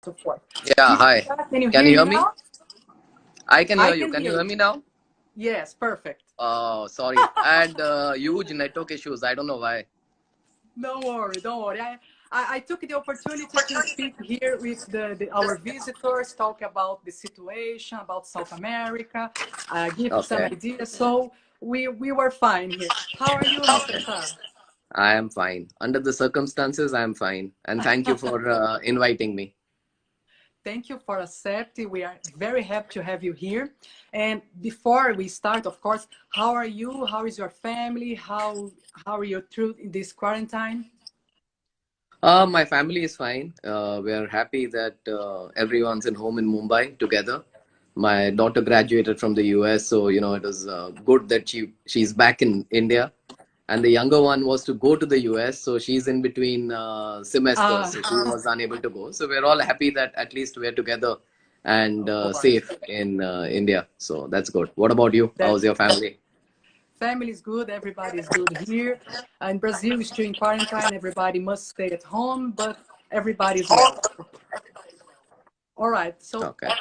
so forth. Yeah, hi. Can you Can hear you me hear me? now? I can I hear you. can Can you hear hear you. me now? Yes, perfect. Oh, sorry. I had huge network issues. I don't know why. Don't worry, don't worry. I took the opportunity to speak here with our visitors, talk about the situation, about South America, give some Okay. ideas. So we were fine here. How are you, Mr. Shah? I am fine. Under the circumstances, I am fine. And thank you for inviting me. Thank you for accepting. We are very happy to have you here. And before we start, of course, how are you? How is your family? How are you through in this quarantine? My family is fine. We are happy that everyone's in home in Mumbai together. My daughter graduated from the US, so it was good that she's back in India. And the younger one was to go to the US, so she's in between semesters, Ah, so she was unable to go. So we're all happy that at least we're together and of course. safe in India. So that's good. What about you? That's How's your family? family is good. Everybody is good here. In Brazil, is still in quarantine. Everybody must stay at home, but everybody is well. All right. So Okay.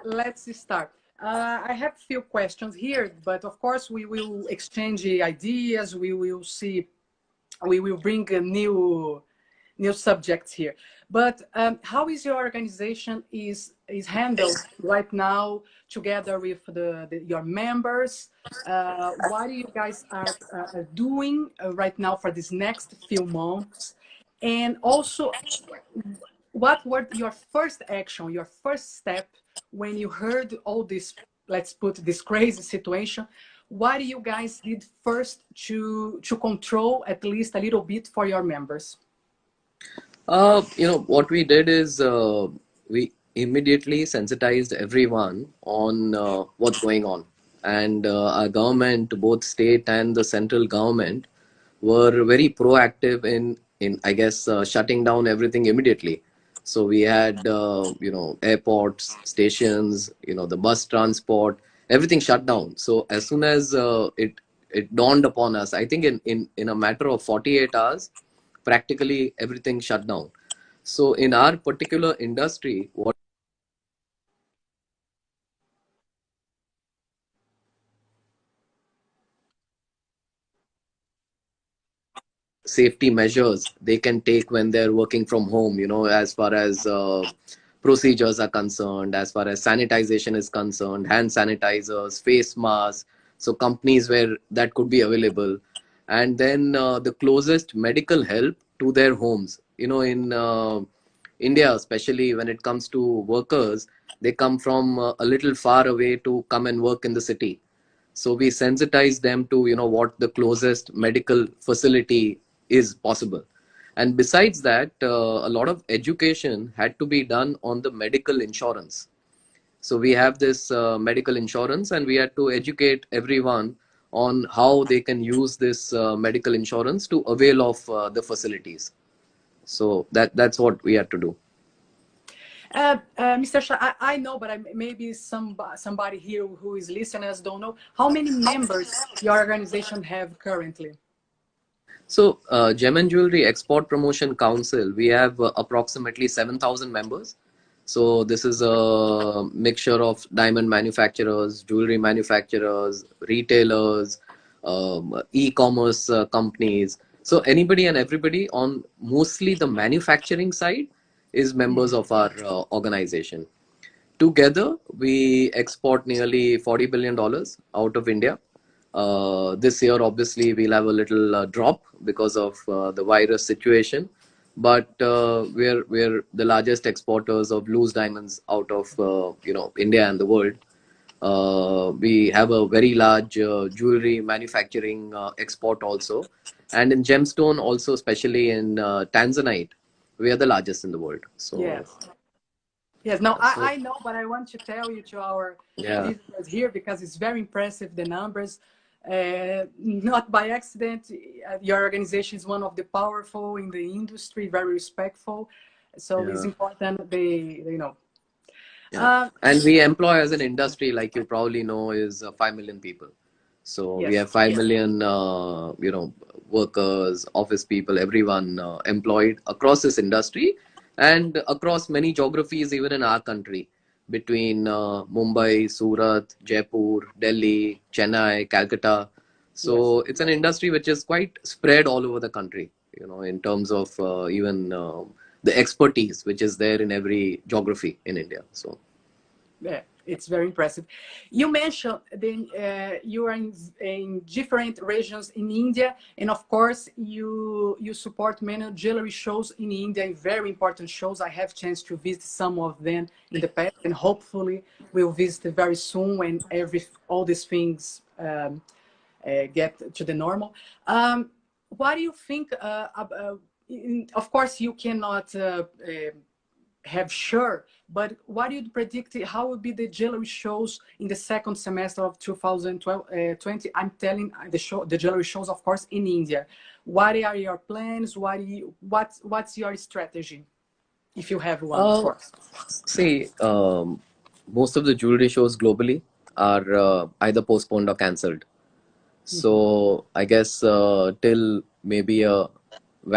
let's start. I have a few questions here, but of course we will exchange ideas. We will see. We will bring a new subjects here. But how is your organization is handled right now together with your members? What you guys are doing right now for this next few months? And also, what were your first action, your first step when you heard all this, let's put this crazy situation? What you guys did first to control at least a little bit for your members? What we did is we immediately sensitized everyone on what's going on. And our government, both state and the central government, were very proactive in I guess, shutting down everything immediately. So we had, airports, stations, the bus transport, everything shut down. So as soon as it dawned upon us, I think in a matter of 48 hours, practically everything shut down. So in our particular industry, what safety measures they can take when they're working from home, as far as procedures are concerned, as far as sanitization is concerned, hand sanitizers, face masks, so companies where that could be available. And then the closest medical help to their homes, in India, especially when it comes to workers, they come from a little far away to come and work in the city. So we sensitize them to what the closest medical facility is possible. And besides that, a lot of education had to be done on the medical insurance. So we have this medical insurance, and we had to educate everyone on how they can use this medical insurance to avail of the facilities. So that's what we had to do. Mr. Shah, I know, but maybe somebody here who is listeners don't know how many members your organization have currently. So, Gem and Jewelry Export Promotion Council, we have approximately 7,000 members. So, this is a mixture of diamond manufacturers, jewelry manufacturers, retailers, e-commerce companies. So, anybody and everybody on mostly the manufacturing side is members of our organization. Together, we export nearly $40 billion out of India. This year, obviously, we'll have a little drop because of the virus situation, but we're the largest exporters of loose diamonds out of India and the world. We have a very large jewelry manufacturing export also, and in gemstone also, especially in Tanzanite, we are the largest in the world. So, Yes. Yes, no, so I know, but I want to tell you to our yeah. visitors here because it's very impressive, the numbers. Not by accident, your organization is one of the powerful in the industry, very respectful. So it's Yeah. important they know. Yeah. And we employ as an industry, like you probably know, is 5 million people. So we Yes. have 5 million, workers, office people, everyone employed across this industry. and across many geographies, even in our country, between Mumbai, Surat, Jaipur, Delhi, Chennai, Calcutta. Yes. So it's an industry which is quite spread all over the country, in terms of even the expertise which is there in every geography in India. So Yeah, it's very impressive. You mentioned then you are in different regions in India, and of course you support many jewelry shows in India, very important shows. I have chance to visit some of them in the past, and hopefully we'll visit very soon when all these things get to the normal. What do you think? Of course, you cannot have sure, but what do you predict? How will be the jewelry shows in the second semester of 2020? I'm telling the jewelry shows, of course, in India. What are your plans? What's your strategy, if you have one, of uh, course? see, most of the jewelry shows globally are either postponed or cancelled. Mhm. So I guess till maybe a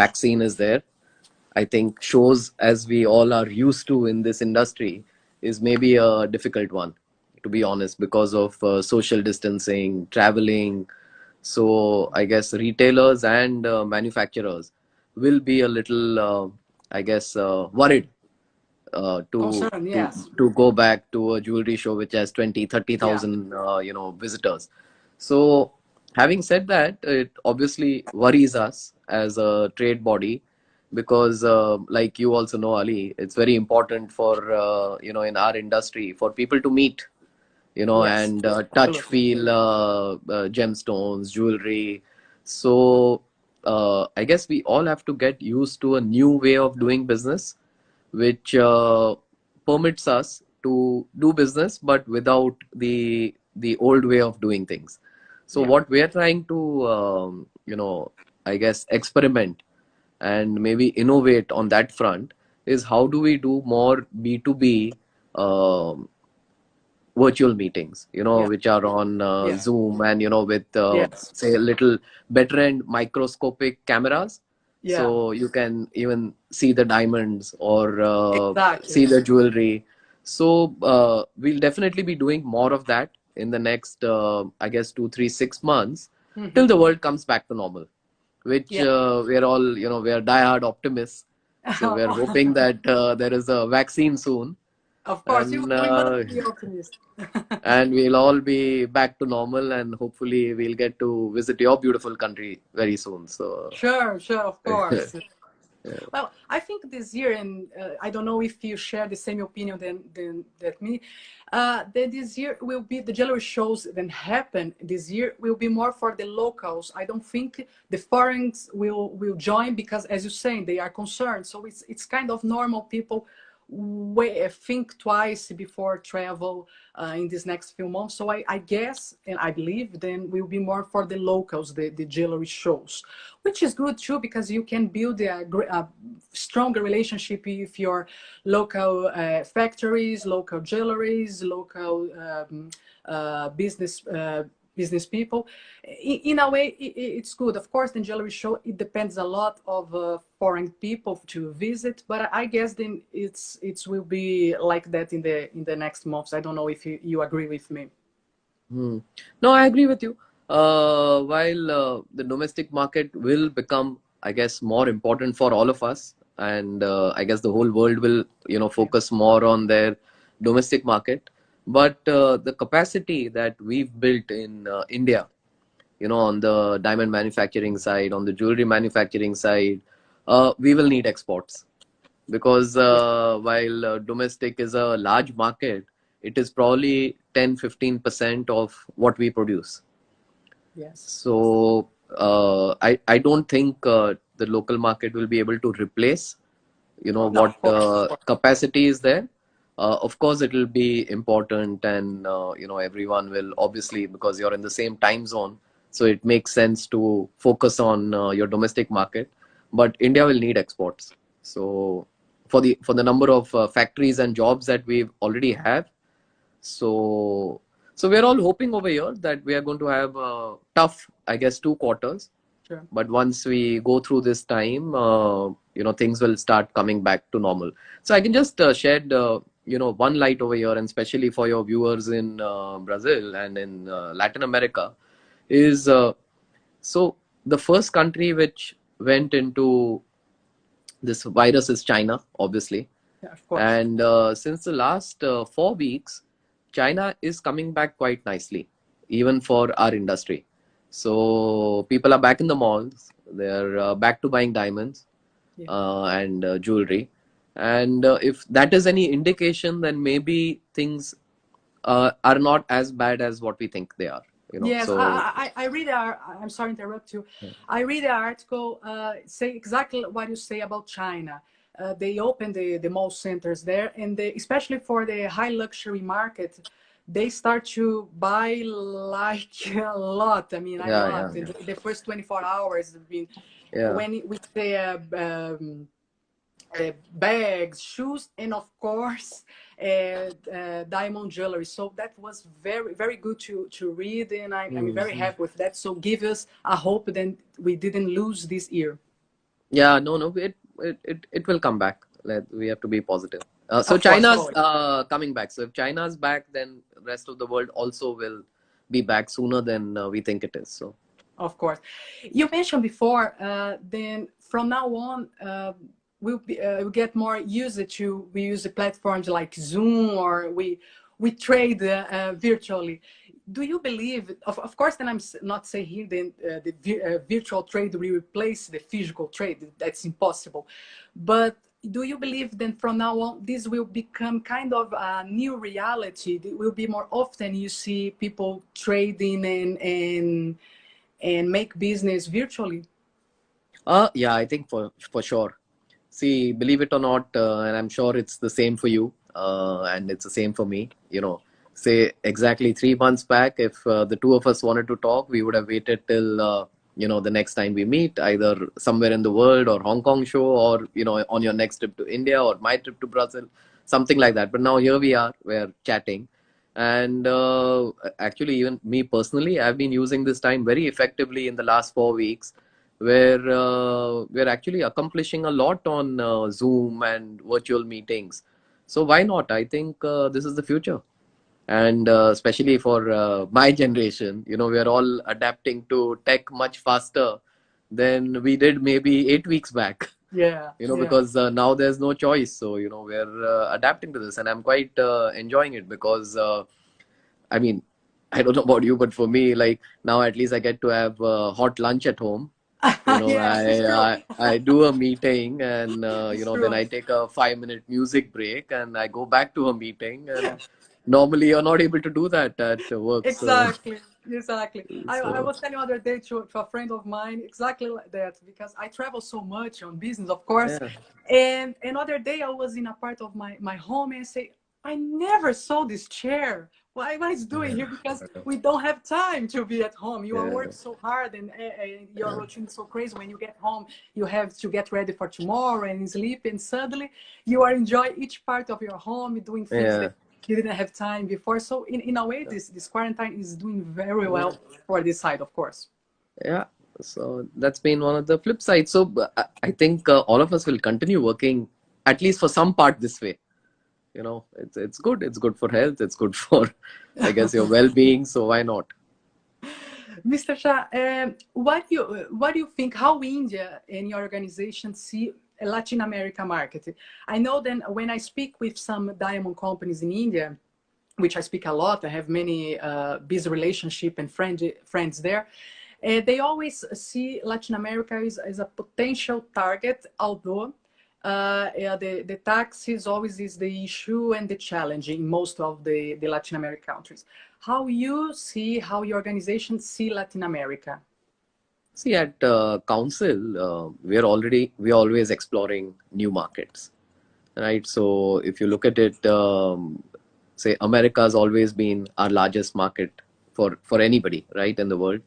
vaccine is there, I think shows, as we all are used to in this industry, is maybe a difficult one, to be honest, because of social distancing, traveling. So I guess retailers and manufacturers will be a little, I guess, worried to Concern, to yes. to go back to a jewelry show which has 20, Yeah. 30,000 visitors. So having said that, it obviously worries us as a trade body, because like you also know, Ali, it's very important for in our industry for people to meet, Yes. and touch, Absolutely. feel gemstones, jewelry. So I guess we all have to get used to a new way of doing business, which permits us to do business but without the old way of doing things. So Yeah. what we are trying to I guess experiment and maybe innovate on that front is how do we do more B2B um, virtual meetings, Yeah. which are on Yeah. Zoom, and with Yes. say a little better and microscopic cameras, Yeah. so you can even see the diamonds or see Exactly. the jewelry. So we'll definitely be doing more of that in the next I guess 2, 3, 6 months, till Hmm. the world comes back to normal, which Yeah. we're all, we are diehard optimists. So we're hoping that there is a vaccine soon, Of course, and we must be optimistic. we'll all be back to normal, and hopefully we'll get to visit your beautiful country very soon. So Sure, sure, of yeah. course. Well, I think this year, and I don't know if you share the same opinion than that me, that this year will be the jewelry shows that happen this year will be more for the locals. I don't think the foreigners will join because, as you're saying, they are concerned. So it's kind of normal people think twice before travel in these next few months. So I guess and I believe then will be more for the locals, the jewelry shows, which is good too because you can build a stronger relationship with your local factories, local jewelries, local business people. In a way, it's good. Of course, the jewelry show, it depends a lot of foreign people to visit, but I guess then it will be like that in the next months. I don't know if you agree with me. Hmm. No, I agree with you. While the domestic market will become, I guess, more important for all of us, and I guess the whole world will, Yeah. focus more on their domestic market. But the capacity that we've built in India, on the diamond manufacturing side, on the jewelry manufacturing side, we will need exports, because Yeah. while domestic is a large market, it is probably 10-15% of what we produce. Yes. So I don't think the local market will be able to replace, No, what of course, of course. capacity is there. Of course, it will be important, and everyone will obviously, because you're in the same time zone, so it makes sense to focus on your domestic market. But India will need exports. So for the number of factories and jobs that we already have, so we are all hoping over here that we are going to have tough, I guess, 2 quarters. Sure. But once we go through this time, things will start coming back to normal. So I can just shed one light over here, and especially for your viewers in Brazil and in Latin America, is so the first country which went into this virus is China, obviously. Yeah, of course. And since the last 4 weeks, China is coming back quite nicely, even for our industry. So people are back in the malls. They're back to buying diamonds Yeah. and jewelry. And if that is any indication, then maybe things are not as bad as what we think they are. Yes, So I read. I'm sorry to interrupt you. I read the article say exactly what you say about China. They opened the mall centers there, and especially for the high luxury market, they start to buy like a lot. I mean, a yeah, lot. yeah, In yeah, the first 24 hours, I mean, yeah. when we say bags, shoes, and of course, diamond jewelry. So that was very, very good to read, and I'm very happy with that. So give us a hope that we didn't lose this year. Yeah, no, it will come back. We have to be positive. So Of course, China's always. coming back. So if China's back, then rest of the world also will be back sooner than we think it is. So Of course. You mentioned before, then from now on, we'll get more used to, we use the platforms like Zoom, or we trade virtually. Do you believe, of course, then I'm not saying here then the virtual trade will replace the physical trade. That's impossible. But do you believe then from now on, this will become kind of a new reality? It will be more often you see people trading and make business virtually? yeah, I think for sure. See, believe it or not, and I'm sure it's the same for you, and it's the same for me. Say exactly 3 months back, if the two of us wanted to talk, we would have waited till the next time we meet, either somewhere in the world or Hong Kong show, or on your next trip to India or my trip to Brazil, something like that. But now here we are, we're chatting, and actually, even me personally, I've been using this time very effectively in the last 4 weeks, where we're actually accomplishing a lot on Zoom and virtual meetings. So why not? I think this is the future. And especially for my generation, we are all adapting to tech much faster than we did maybe 8 weeks back. Yeah, yeah. Because now there's no choice. So, we're adapting to this, and I'm quite enjoying it because, I mean, I don't know about you, but for me, like now at least I get to have hot lunch at home. Yes, it's true. I do a meeting, and It's then true. I take a 5-minute music break and I go back to a meeting. And normally you're not able to do that at work. So, Exactly. Exactly. I so was telling the other day to a friend of mine exactly like that, because I travel so much on business, of course. yeah, And another day I was in a part of my home and say, I never saw this chair. Why is doing here? Because we don't have time to be at home. You are yeah, work so hard, and your routine is so crazy. When you get home, you have to get ready for tomorrow and sleep, and suddenly you are enjoying each part of your home, doing things that yeah, you didn't have time before. So in a way, this quarantine is doing very well for this side, of course. yeah. So that's been one of the flip sides. So I think all of us will continue working at least for some part this way. It's good. It's good for health. It's good for, I guess, your well-being. So why not? Mr. Shah, what do you think, how India and your organization see a Latin America market? I know that when I speak with some diamond companies in India, which I speak a lot, I have many busy relationship and friends there. They always see Latin America as a potential target, although yeah, the taxes always is the issue and the challenge in most of the Latin American countries. How your organization see Latin America? See, at council, we're always exploring new markets, right? So if you look at it, say America has always been our largest market for anybody, right, in the world.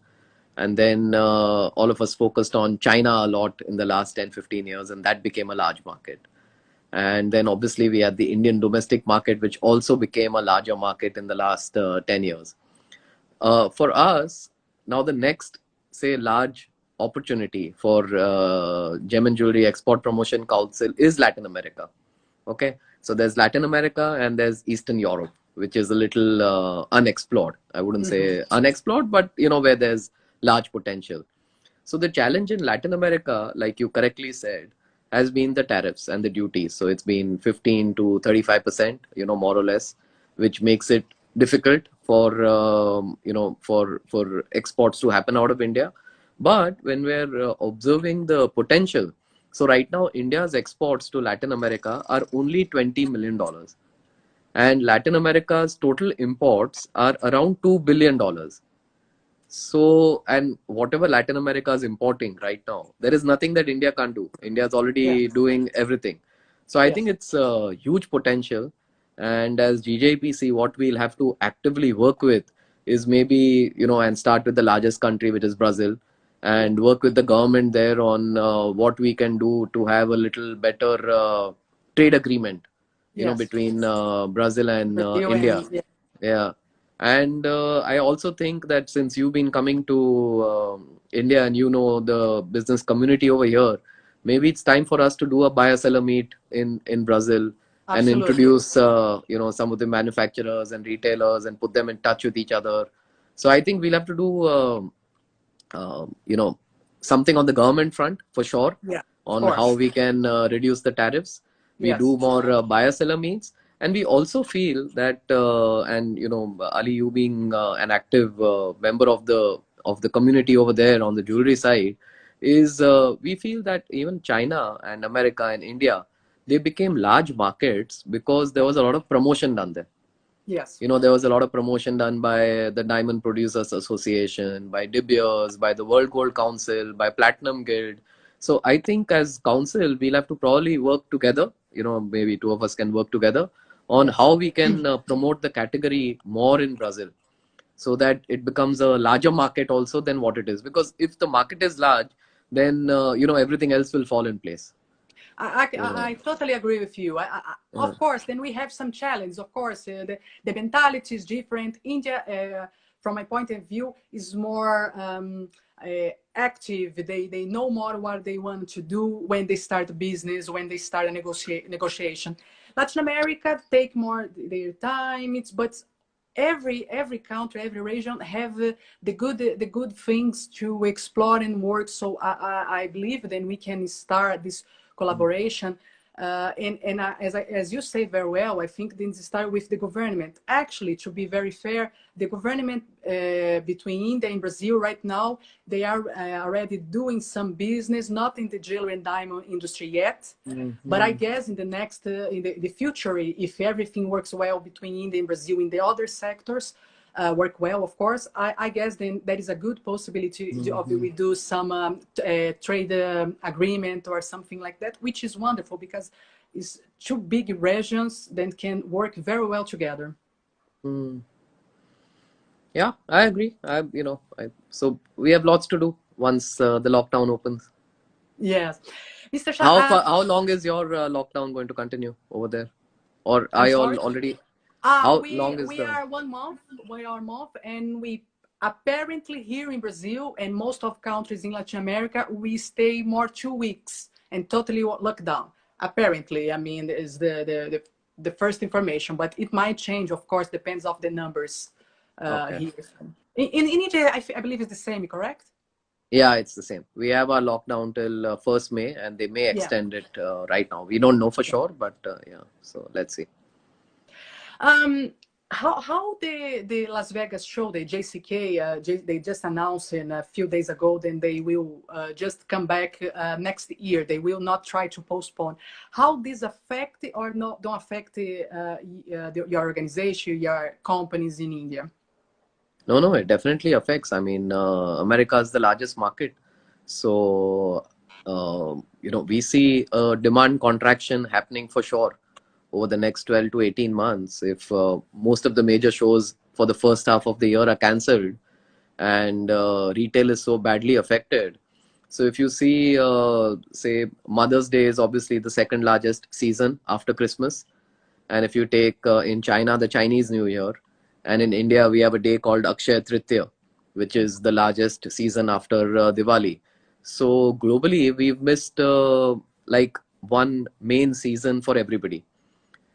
And then all of us focused on China a lot in the last 10-15 years, and that became a large market. And then obviously we had the Indian domestic market, which also became a larger market in the last 10 years. For us, now the next, say, large opportunity for Gem and Jewelry Export Promotion Council is Latin America. Okay, so there's Latin America and there's Eastern Europe, which is a little unexplored. I wouldn't say unexplored, but where there's large potential. So the challenge in Latin America, like you correctly said, has been the tariffs and the duties. So it's been 15 to 35%, more or less, which makes it difficult for for exports to happen out of India. But when we're observing the potential, so right now India's exports to Latin America are only $20 million, and Latin America's total imports are around $2 billion. So, and whatever Latin America is importing right now, there is nothing that India can't do. India is already Yes. doing everything. So I think Yes. it's a huge potential. And as GJEPC, what we'll have to actively work with is maybe, and start with the largest country, which is Brazil, Yeah. and work with the government there on what we can do to have a little better trade agreement, Yes. between Brazil and Brazil India. and yeah. Yeah. And I also think that since you've been coming to India and the business community over here, maybe it's time for us to do a buyer seller meet in Brazil and Absolutely. introduce some of the manufacturers and retailers and put them in touch with each other. So I think we'll have to do something on the government front for sure, Yeah. Of on how course. we can reduce the tariffs. We do Yes. more buyer seller meets, and we also feel that and Ali, you being an active member of the community over there on the jewelry side, is we feel that even China and America and India, they became large markets because there was a lot of promotion done there. Yes. There was a lot of promotion done by the Diamond Producers Association, by De Beers, by the World Gold Council, by Platinum Guild. So I think as council, we'll have to probably work together. Maybe two of us can work together on Yes. how we can promote the category more in Brazil, so that it becomes a larger market also than what it is. Because if the market is large, then everything else will fall in place. I totally agree with you. Yeah. Of course, then we have some challenge. Of course, the mentality is different. India, from my point of view, is more active. They know more what they want to do when they start a business, when they start a negotiation. Latin America take more their time. But every country, every region have the good things to explore and work. So I believe then we can start this collaboration. As you say very well, I think then start with the government. Actually, to be very fair, the government between India and Brazil right now, they are already doing some business, not in the jewelry and diamond industry yet. But I guess in the next, in the future, if everything works well between India and Brazil in the other sectors, work well, of course, I guess then there is a good possibility of we do some trade agreement or something like that, which is wonderful because it's two big regions that can work very well together. Mm. Yeah, I agree. So we have lots to do once the lockdown opens. Yes. Mr. Shah, How long is your lockdown going to continue over there? Or I'm I all sorry. already, how long is We the, are 1 month. We are a month, and we apparently here in Brazil and most of countries in Latin America, we stay more 2 weeks and totally locked down. Apparently, I mean, is the first information, but it might change. Of course, depends of the numbers okay. here. In India, I believe it's the same. Correct? Yeah, it's the same. We have our lockdown till 1st May, and they may Yeah. extend it right now. We don't know for sure, but yeah, so let's see. Um, how the Las Vegas show, the JCK, they just announced in a few days ago, then they will just come back next year. They will not try to postpone. How this affect or not don't affect your organization, your companies in India? No, it definitely affects. I mean, America is the largest market. So, we see a demand contraction happening for sure over the next 12 to 18 months. If most of the major shows for the first half of the year are cancelled and retail is so badly affected. So, if you see, say, Mother's Day is obviously the second largest season after Christmas. And if you take in China, the Chinese New Year, and in India, we have a day called Akshaya Tritiya, which is the largest season after Diwali. So globally, we've missed like one main season for everybody.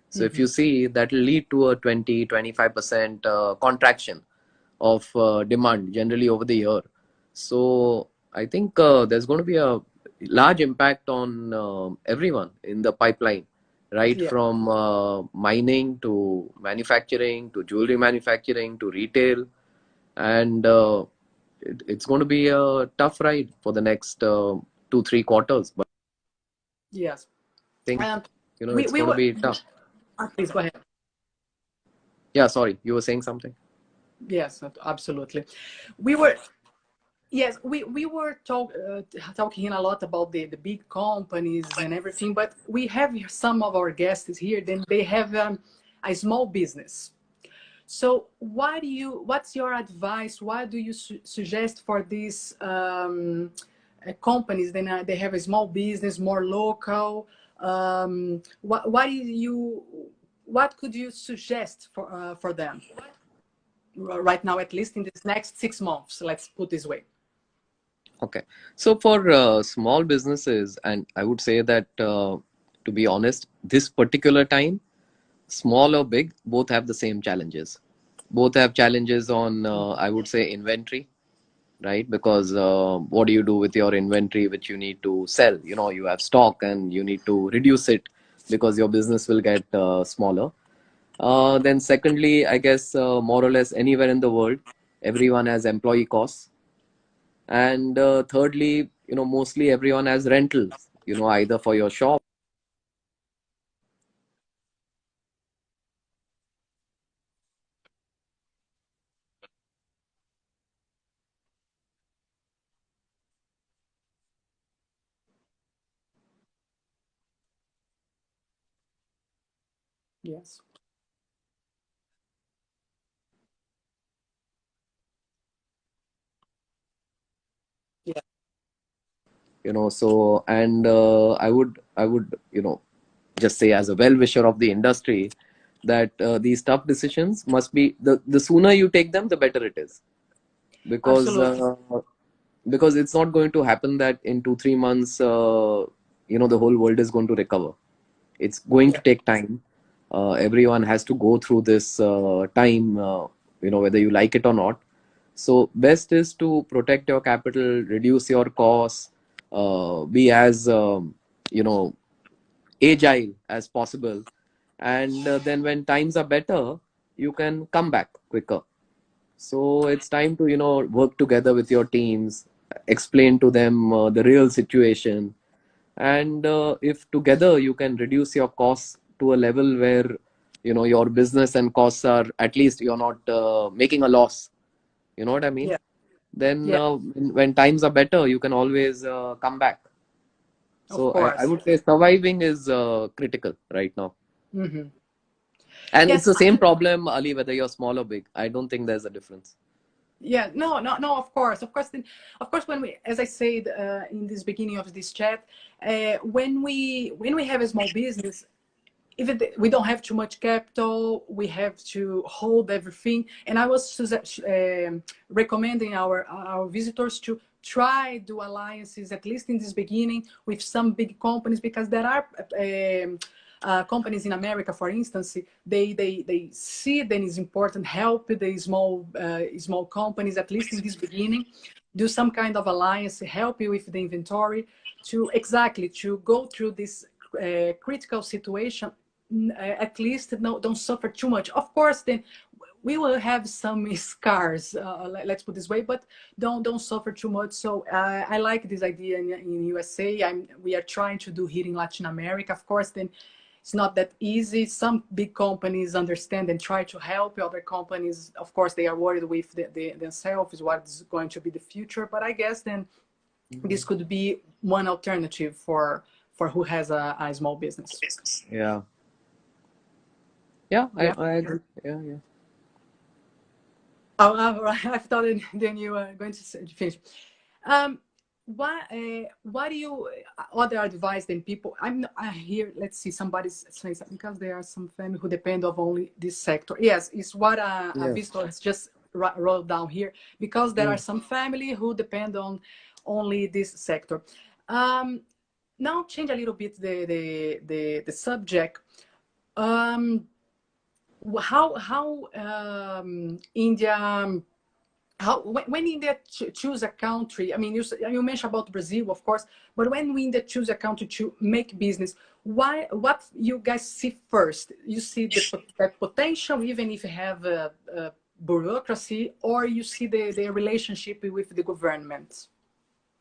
So if you see, that will lead to a 20-25% contraction of demand generally over the year. So I think there's going to be a large impact on everyone in the pipeline, right? Yeah. From mining to manufacturing to jewelry manufacturing to retail. And it's going to be a tough ride for the next 2-3 quarters. But Yes. I think, Um, it's we going to were. be tough. Please go ahead. Yeah, sorry, you were saying something. Yes, absolutely. We were. Yes, we were talking a lot about the big companies and everything, but we have some of our guests here. Then they have a small business. So, what's your advice? What do you suggest for these companies? Then they have a small business, more local. What could you suggest for them right now, at least in this next 6 months? Let's put this way. Okay. So for small businesses, and I would say that to be honest, this particular time, small or big, both have the same challenges. Both have challenges on, I would say, inventory, right? Because what do you do with your inventory which you need to sell? You have stock and you need to reduce it because your business will get smaller. Then secondly, I guess more or less anywhere in the world, everyone has employee costs. And thirdly, mostly everyone has rentals, either for your shop. Yes. Yeah. So, and I would just say, as a well-wisher of the industry, that these tough decisions must be, the sooner you take them, the better it is. because Absolutely. uh, because it's not going to happen that in 2-3 months the whole world is going to recover. It's going to Yeah. take time. Everyone has to go through this time, whether you like it or not. So best is to protect your capital, reduce your costs, be as you know agile as possible, and then when times are better, you can come back quicker. So it's time to work together with your teams, explain to them the real situation, and if together you can reduce your costs to a level where your business and costs are, at least you're not making a loss. You know what I mean? Yeah. Then Yeah. when times are better, you can always come back. Of So I course. would say surviving is critical right now. Hmm. And it's Yes. the same problem, Ali, whether you're small or big. I don't think there's a difference. Yeah, no, no, no. Of course. Then, of course, when we, as I said in this beginning of this chat, when we have a small business, even we don't have too much capital, we have to hold everything. And I was recommending our visitors to try do alliances, at least in this beginning, with some big companies, because there are companies in America, for instance, they see that it's important help the small companies, at least in this beginning, do some kind of alliance, help you with the inventory to exactly to go through this critical situation. At least no, don't suffer too much. Of course, then we will have some scars. Let's put this way, but don't suffer too much. So I like this idea in USA. We are trying to do here in Latin America. Of course, then it's not that easy. Some big companies understand and try to help. Other companies, of course, they are worried with themselves, what is going to be the future. But I guess then this could be one alternative for who has a small business. Yeah. Yeah, Yeah. I agree. Yeah, yeah. Oh, right. I thought then you were going to finish. Um, what do you other advice than people? I hear. Let's see. Somebody's saying something because there are some family who depend of only this sector. Yes, it's what a Yes. visitor has just wrote down here. Because there are Mm. some family who depend on only this sector. Now change a little bit the subject. Um, how India, how when India choose a country, I mean, you mentioned about Brazil, of course, but when we India choose a country to make business, what you guys see first? You see that potential, even if you have a bureaucracy, or you see the relationship with the government?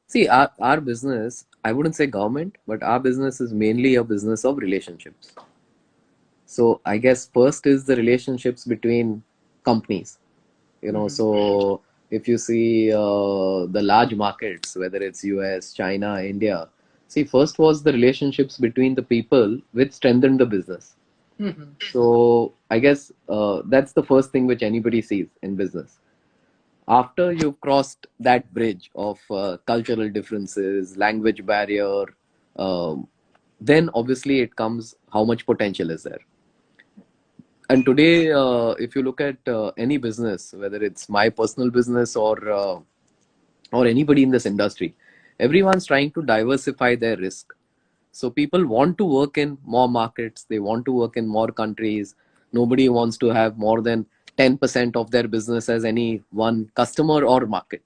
See, our business, I wouldn't say government, but our business is mainly a business of relationships. So I guess first is the relationships between companies. So if you see the large markets, whether it's US, China, India, see, first was the relationships between the people which strengthened the business. So I guess that's the first thing which anybody sees in business. After you've crossed that bridge of cultural differences, language barrier, um, then obviously it comes how much potential is there. And today, if you look at any business, whether it's my personal business or anybody in this industry, everyone's trying to diversify their risk. So people want to work in more markets. They want to work in more countries. Nobody wants to have more than 10% of their business as any one customer or market.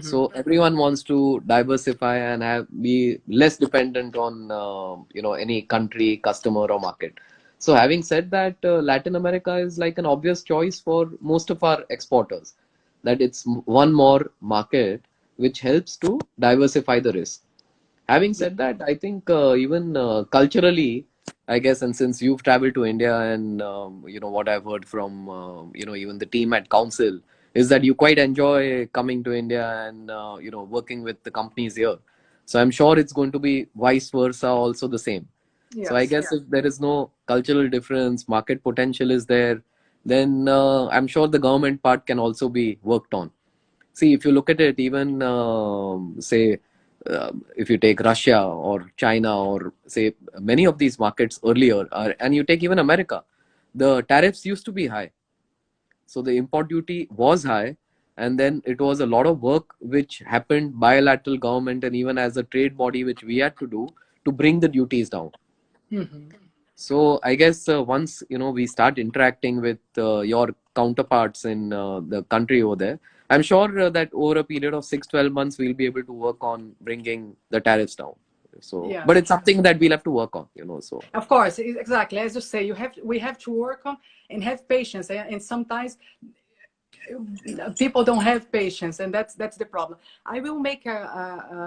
So everyone wants to diversify and have be less dependent on any country, customer or market. So having said that, Latin America is like an obvious choice for most of our exporters. That it's one more market which helps to diversify the risk. Having said that, I think even culturally, I guess, and since you've traveled to India and what I've heard from even the team at Council is that you quite enjoy coming to India and working with the companies here. So I'm sure it's going to be vice versa also the same. So I Yes. guess if there is no cultural difference, market potential is there, then I'm sure the government part can also be worked on. See, if you look at it, even say, if you take Russia or China or say many of these markets earlier, and you take even America, the tariffs used to be high. So the import duty was high, and then it was a lot of work which happened bilateral government and even as a trade body which we had to do to bring the duties down. So I guess once we start interacting with your counterparts in the country over there, I'm sure that over a period of 6-12 months we'll be able to work on bringing the tariffs down. So, but Yes. it's something that we'll have to work on, So Of course, exactly. As you say, we have to work on and have patience. And sometimes people don't have patience, and that's the problem. I will make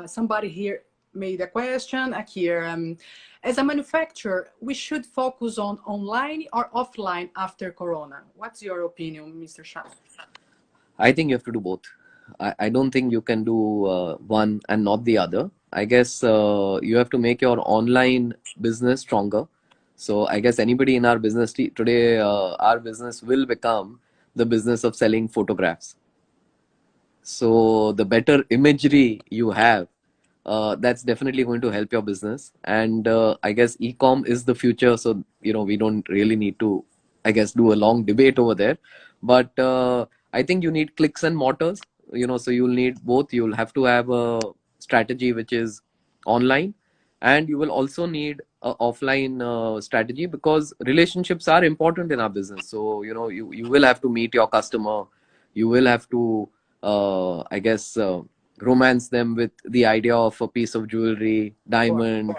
somebody here made a question here. As a manufacturer, we should focus on online or offline after Corona. What's your opinion, Mr. Shah? I think you have to do both. I don't think you can do one and not the other. I guess you have to make your online business stronger. So I guess anybody in our business today, our business will become the business of selling photographs. So the better imagery you have, that's definitely going to help your business. And I guess e-com is the future. So we don't really need to, I guess, do a long debate over there. But I think you need clicks and mortars. So you'll need both. You'll have to have a strategy which is online, and you will also need a offline strategy because relationships are important in our business. So you will have to meet your customer. You will have to I guess, romance them with the idea of a piece of jewelry, diamond,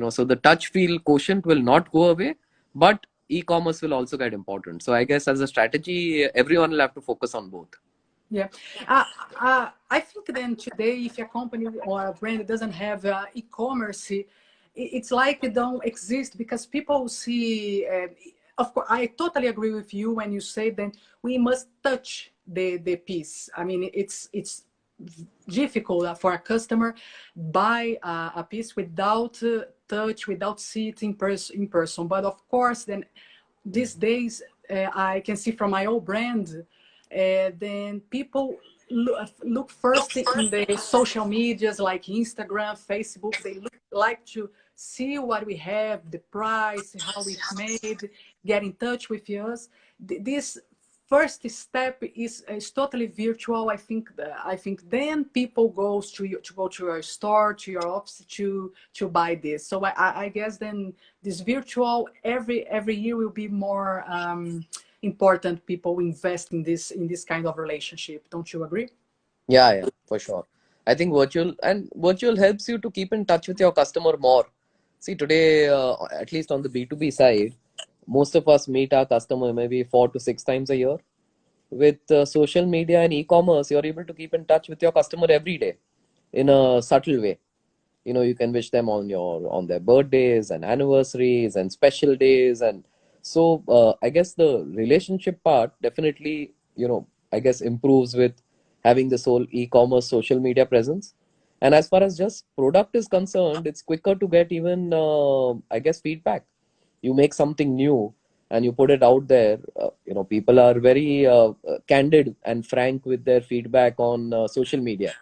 so the touch feel quotient will not go away, but e-commerce will also get important. So I guess as a strategy, everyone will have to focus on both. Yeah. I think then today, if a company or a brand doesn't have e-commerce, it's like it don't exist because people see, of course, I totally agree with you when you say that we must touch the piece. I mean, it's difficult for a customer buy a piece without touch, without see it in person. But of course, then these days, I can see from my own brand, then people look first in the social medias like Instagram, Facebook. They like to see what we have, the price, how it's made, get in touch with us. This first step is totally virtual. I think then people goes to go to your store, to your office to buy this. So I guess then this virtual every year will be more important. People invest in this kind of relationship. Don't you agree? Yeah, yeah, for sure. I think virtual helps you to keep in touch with your customer more. See, today, at least on the B2B side, most of us meet our customer maybe 4 to 6 times a year. With social media and e-commerce, you're able to keep in touch with your customer every day in a subtle way. You can wish them on their birthdays and anniversaries and special days, and so I guess the relationship part definitely, I guess, improves with having this whole e-commerce social media presence. And as far as just product is concerned, it's quicker to get even I guess feedback. You make something new and you put it out there, people are very candid and frank with their feedback on social media.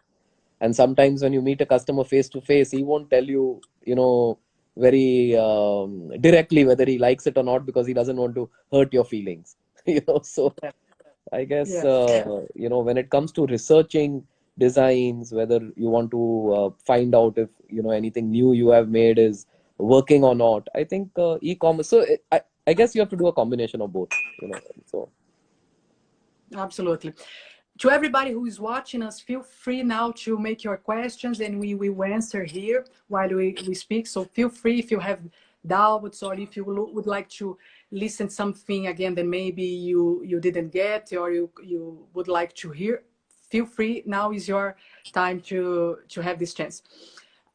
And sometimes when you meet a customer face to face, he won't tell you, very directly whether he likes it or not, because he doesn't want to hurt your feelings. So I guess, Yes. when it comes to researching designs, whether you want to find out if, anything new you have made is working or not, I think e-commerce. So I guess you have to do a combination of both, so. Absolutely. To everybody who is watching us, feel free now to make your questions and we will answer here while we speak. So feel free if you have doubts or if you would like to listen something again that maybe you didn't get or you would like to hear. Feel free. Now is your time to have this chance.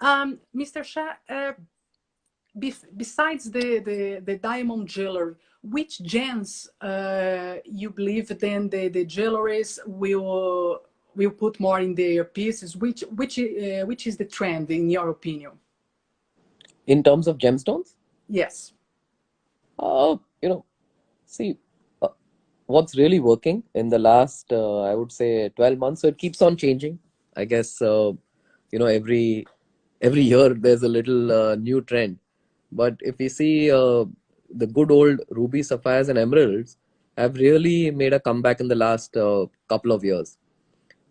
Mr. Shah, besides the diamond jewelry, which gems you believe then the jewelries will put more in their pieces? Which is the trend in your opinion? In terms of gemstones, Yes. uh, see, uh, what's really working in the last, I would say, 12 months. So it keeps on changing. I guess, every year there's a little new trend. But if we see, the good old ruby, sapphires, and emeralds have really made a comeback in the last couple of years.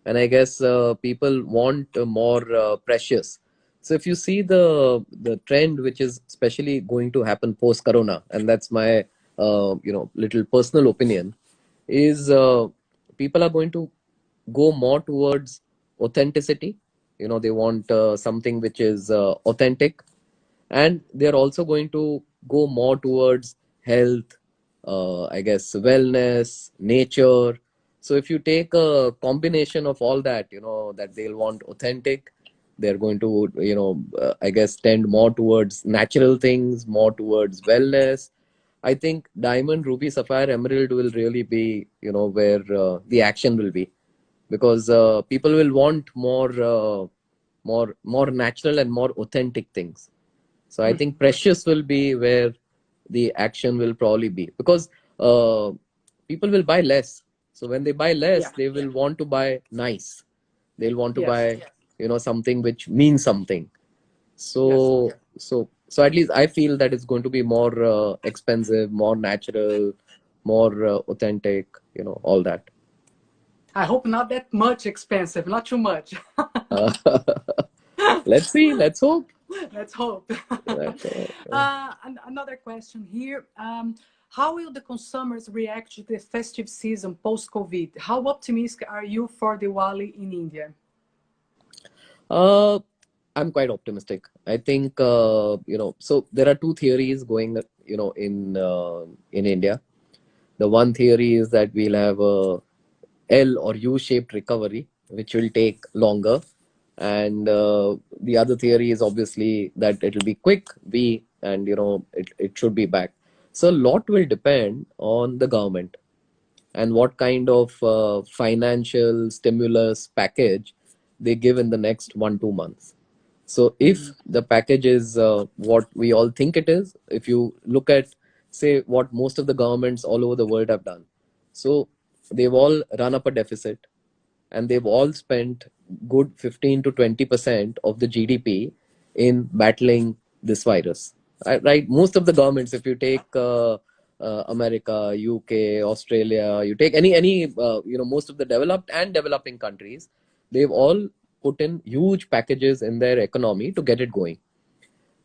And I guess people want more precious. So if you see the trend, which is especially going to happen post Corona, and that's my little personal opinion, is people are going to go more towards authenticity. They want something which is authentic, and they're also going to go more towards health, I guess wellness, nature. So if you take a combination of all that, that they'll want authentic, they're going to, I guess, tend more towards natural things, more towards wellness. I think diamond, ruby, sapphire, emerald will really be, where the action will be, because people will want more natural and more authentic things. So I think precious will be where the action will probably be, because uh, people will buy less. So when they buy less, Yeah. they will want to buy nice. They'll want to Yes. buy, something which means something. Yes. So at least I feel that it's going to be more expensive, more natural, more authentic, all that. I hope not that much expensive, not too much. Uh, let's see. Let's hope. Let's hope. Let's hope. Another question here. How will the consumers react to the festive season post-COVID? How optimistic are you for Diwali in India? Uh, I'm quite optimistic. I think, so there are two theories going, in India. The one theory is that we'll have a L or U-shaped recovery, which will take longer. And the other theory is obviously that it'll be quick V, and, it should be back. So a lot will depend on the government and what kind of financial stimulus package they give in the next 1 2 months. So if the package is what we all think it is, if you look at, say, what most of the governments all over the world have done, so they've all run up a deficit, and they've all spent good 15 to 20% of the GDP in battling this virus. Right? Most of the governments, if you take America, UK, Australia, you take any most of the developed and developing countries, they've all put in huge packages in their economy to get it going.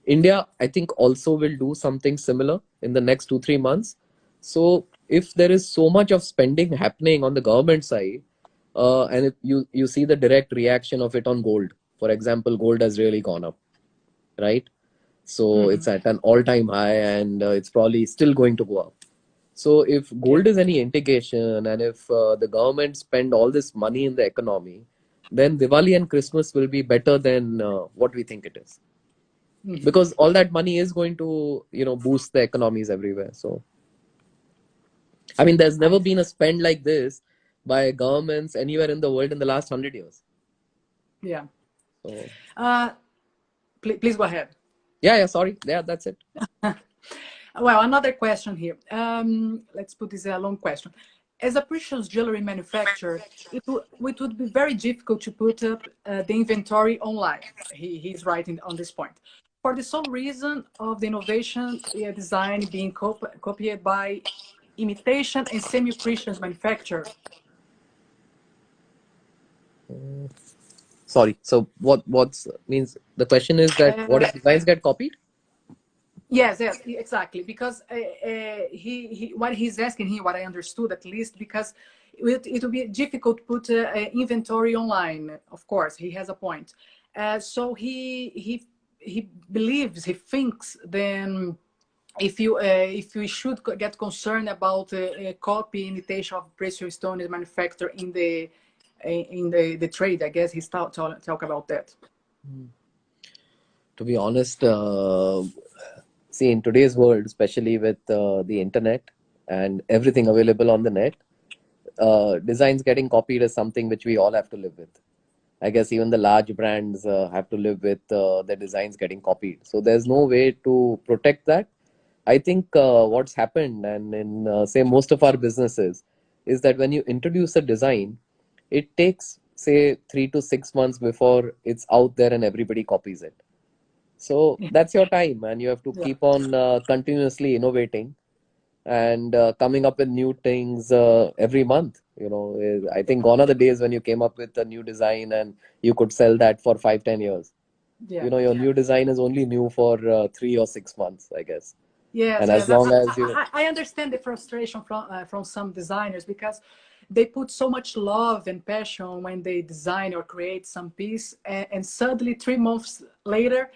India, I think, also will do something similar in the next 2-3 months. So if there is so much of spending happening on the government side, and if you see the direct reaction of it on gold, for example, gold has really gone up, right? So it's at an all-time high, and it's probably still going to go up. So if gold is any indication, and if the government spend all this money in the economy, then Diwali and Christmas will be better than what we think it is, because all that money is going to boost the economies everywhere. So I mean, there's never been a spend like this by governments anywhere in the world in the last 100 years. Yeah. So, please go ahead. yeah, sorry. Yeah, that's it. Well, another question here. Let's put this a long question. As a precious jewelry manufacturer, it would be very difficult to put up the inventory online. He's writing on this point. For the sole reason of the innovation design being copied by imitation and semi-precious manufacturer. Sorry. So what's means the question is that what if designs get copied? Yes, exactly. Because what he's asking here, what I understood at least, because it will be difficult to put inventory online. Of course, he has a point. So he believes, he thinks, then if you should get concerned about copy imitation of precious stones manufactured in the trade, I guess he's talk about that. To be honest, see, in today's world, especially with the internet and everything available on the net, designs getting copied is something which we all have to live with. I guess even the large brands have to live with their designs getting copied. So there's no way to protect that. I think what's happened, and in say most of our businesses, is that when you introduce a design, it takes say 3 to 6 months before it's out there and everybody copies it. So that's your time, and you have to keep on continuously innovating and coming up with new things every month. I think gone are the days when you came up with a new design and you could sell that for 5-10 years. Your new design is only new for 3 or 6 months, I guess. Yes, and as long as you I understand the frustration from some designers, because they put so much love and passion when they design or create some piece, and suddenly 3 months later,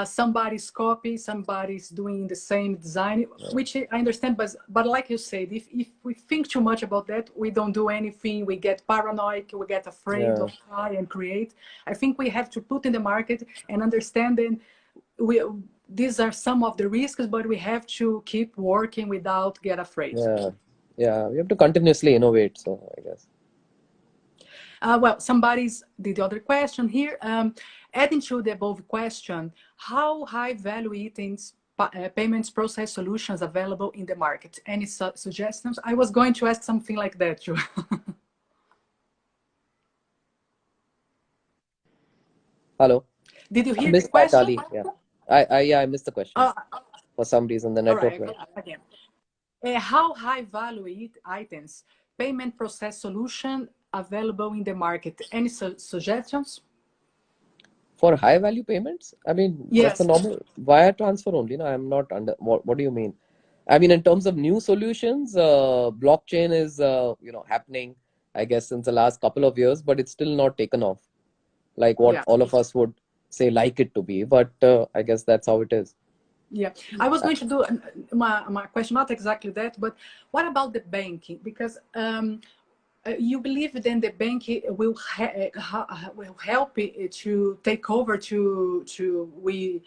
somebody's copy, somebody's doing the same design, which I understand, but like you said, if we think too much about that, we don't do anything, we get paranoid, we get afraid of try and create. I think we have to put in the market and understand that these are some of the risks, but we have to keep working without get afraid. We have to continuously innovate, so I guess. Well, somebody's the other question here. Adding to the above question, how high value items payments process solutions available in the market? Any suggestions? I was going to ask something like that too. Hello. Did you hear the question? I missed the question. For some reason, the network went. Again. How high value items payment process solution available in the market? Any suggestions? For high value payments? I mean, that's a normal wire transfer only. No, I'm not under. What do you mean? I mean, in terms of new solutions, blockchain is happening, I guess, since the last couple of years, but it's still not taken off like what all of us would say like it to be. But I guess that's how it is. Yeah, I was going to do my question, not exactly that, but what about the banking? Because you believe then the bank will help it to take over we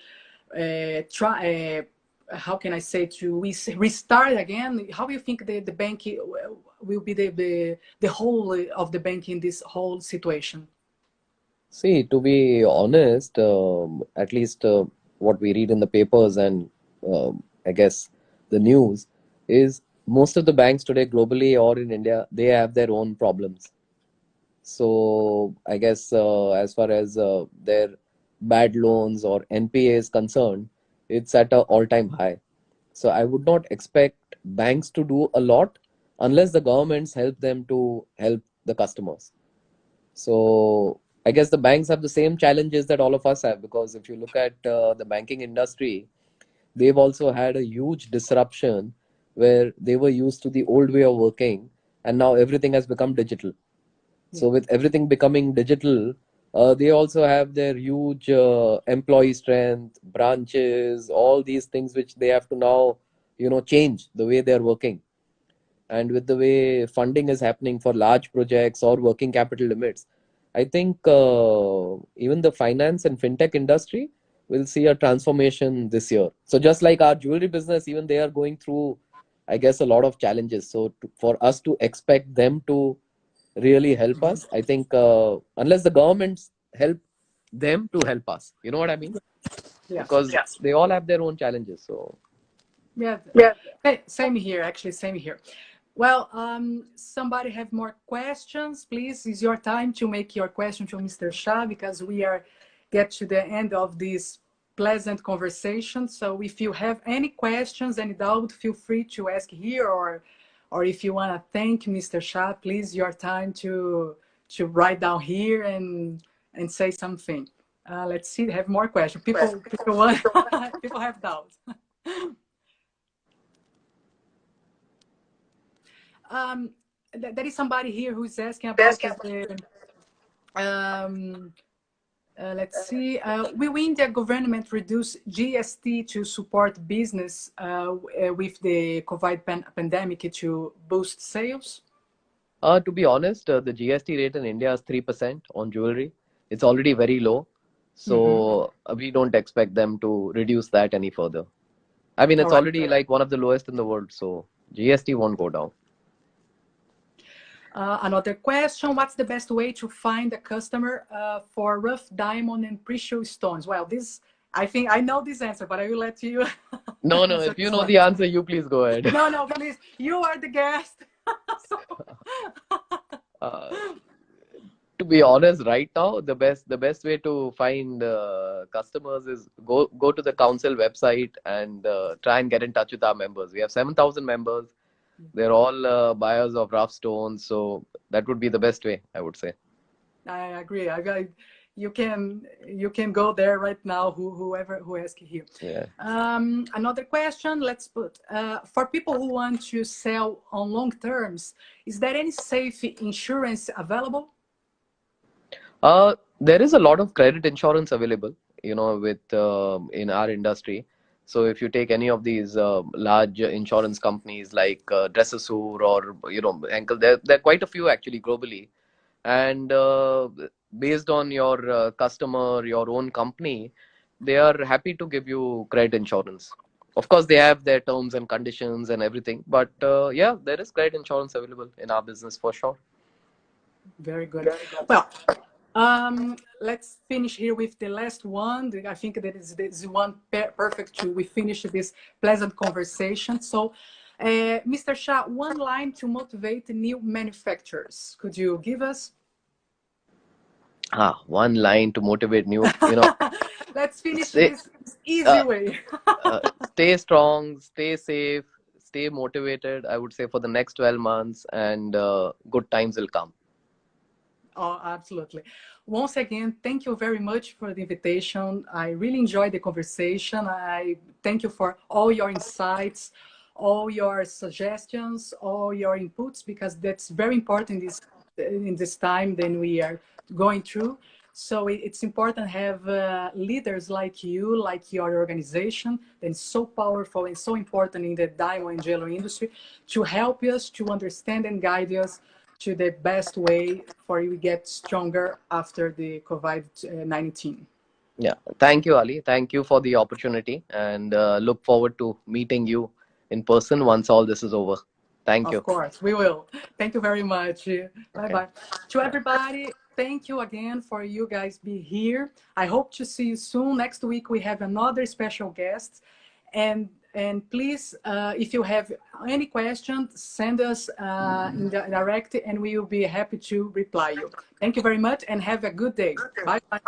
try how can I say, to we restart again? How do you think the bank will be the whole of the bank in this whole situation? See, to be honest, at least what we read in the papers and I guess the news is most of the banks today globally or in India, they have their own problems. So I guess as far as their bad loans or NPA is concerned, it's at an all-time high. So I would not expect banks to do a lot unless the governments help them to help the customers. So I guess the banks have the same challenges that all of us have, because if you look at the banking industry, they've also had a huge disruption where they were used to the old way of working, and now everything has become digital. So with everything becoming digital, they also have their huge employee strength, branches, all these things which they have to now, change the way they are working. And with the way funding is happening for large projects or working capital limits, I think even the finance and fintech industry will see a transformation this year. So just like our jewelry business, even they are going through, I guess, a lot of challenges. So for us to expect them to really help us, I think unless the governments help them to help us, you know what I mean? Yeah. Because they all have their own challenges. So Yeah. Same here, actually, same here. Well, somebody have more questions, please. It's your time to make your question to Mr. Shah, because we are get to the end of this pleasant conversation. So if you have any questions, any doubt, feel free to ask here, or if you want to thank Mr. Shah, please, your time to write down here and say something. Let's see, have more questions. People want, people have doubts. There is somebody here who's asking about the, let's see, will India government reduce GST to support business with the COVID pandemic to boost sales? to be honest, the GST rate in India is 3% on jewelry. It's already very low. So we don't expect them to reduce that any further. I mean, it's already like one of the lowest in the world. So GST won't go down. Another question, what's the best way to find a customer for rough diamond and precious stones? Well, this, I think I know this answer, but I will let you. No, if you know the answer, you please go ahead. No, please. You are the guest. To be honest, right now, the best way to find customers is go to the council website and try and get in touch with our members. We have 7,000 members. They're all buyers of rough stones, so that would be the best way, I would say. I agree. You can go there right now. Whoever who asks here. Yeah. Another question. Let's put for people who want to sell on long terms. Is there any safe insurance available? There is a lot of credit insurance available, with in our industry. So if you take any of these large insurance companies like Dresser-Sur or Henkel, there are quite a few actually globally, and based on your customer, your own company, they are happy to give you credit insurance. Of course, they have their terms and conditions and everything, but yeah, there is credit insurance available in our business for sure. Very good. Well, let's finish here with the last one. I think that is this one perfect to we finish this pleasant conversation. So, Mr. Shah, one line to motivate new manufacturers. Could you give us? One line to motivate new, Let's finish this easy way. Stay strong, stay safe, stay motivated, I would say, for the next 12 months, and good times will come. Oh, absolutely. Once again, thank you very much for the invitation. I really enjoyed the conversation. I thank you for all your insights, all your suggestions, all your inputs, because that's very important in this time that we are going through. So it's important to have leaders like you, like your organization, that is so powerful and so important in the diamond and jewelry industry, to help us to understand and guide us to the best way for you to get stronger after the COVID-19. Yeah, thank you, Ali. Thank you for the opportunity, and look forward to meeting you in person once all this is over. Thank you. Of course, we will. Thank you very much. Bye-bye. To everybody, thank you again for you guys be here. I hope to see you soon. Next week, we have another special guest. And please, if you have any questions, send us in the direct, and we will be happy to reply you. Thank you very much, and have a good day. Bye-bye.